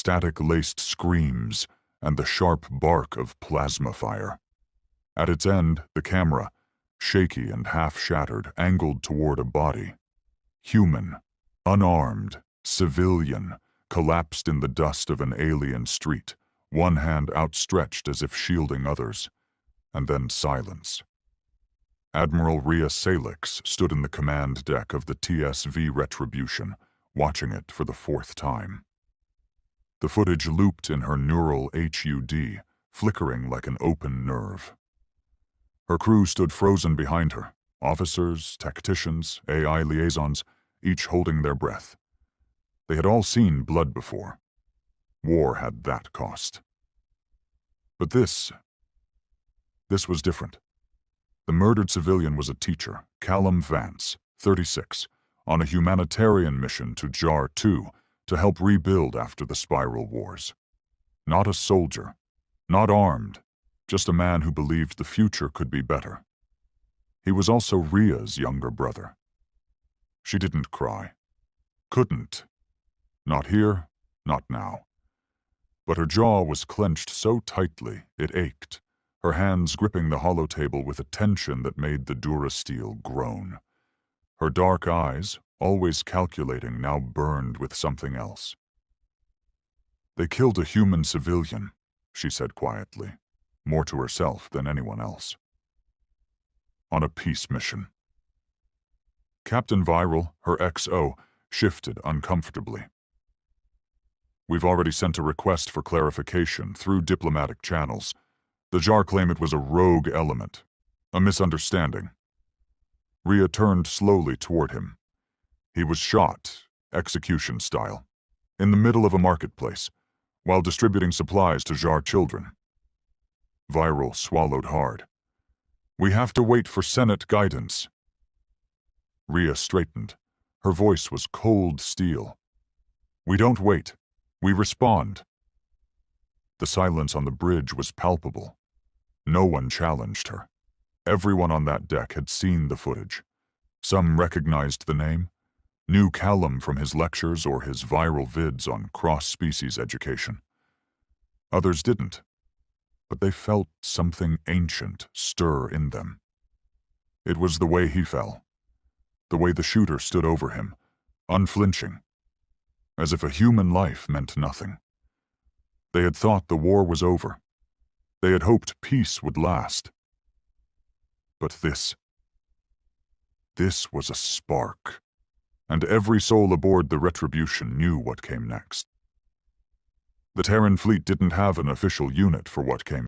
static-laced screams and the sharp bark of plasma fire. At its end, the camera, shaky and half-shattered, angled toward a body. Human, unarmed, civilian, collapsed in the dust of an alien street, one hand outstretched as if shielding others, and then silence. Admiral Rhea Salix stood in the command deck of the TSV Retribution, watching it for the fourth time. The footage looped in her neural HUD, flickering like an open nerve. Her crew stood frozen behind her, officers, tacticians, AI liaisons, each holding their breath. They had all seen blood before. War had that cost. But this was different. The murdered civilian was a teacher, Callum Vance, 36, on a humanitarian mission to Jar 2 to help rebuild after the Spiral Wars. Not a soldier, not armed, just a man who believed the future could be better. He was also Rhea's younger brother. She didn't cry. Couldn't. Not here, not now. But her jaw was clenched so tightly it ached, her hands gripping the holotable with a tension that made the Durasteel groan. Her dark eyes, always calculating, now burned with something else. "They killed a human civilian," she said quietly, more to herself than anyone else. "On a peace mission." Captain Viral, her XO, shifted uncomfortably. "We've already sent a request for clarification through diplomatic channels. The Jar claim it was a rogue element, a misunderstanding." Rhea turned slowly toward him. He was shot, execution style, in the middle of a marketplace, while distributing supplies to Jar children. Viral swallowed hard. "We have to wait for Senate guidance." Rhea straightened. Her voice was cold steel. "We don't wait. We respond." The silence on the bridge was palpable. No one challenged her. Everyone on that deck had seen the footage. Some recognized the name, knew Callum from his lectures or his viral vids on cross-species education. Others didn't, but they felt something ancient stir in them. It was the way he fell, the way the shooter stood over him, unflinching, as if a human life meant nothing. They had thought the war was over. They had hoped peace would last. But this was a spark, and every soul aboard the Retribution knew what came next. The Terran fleet didn't have an official unit for what came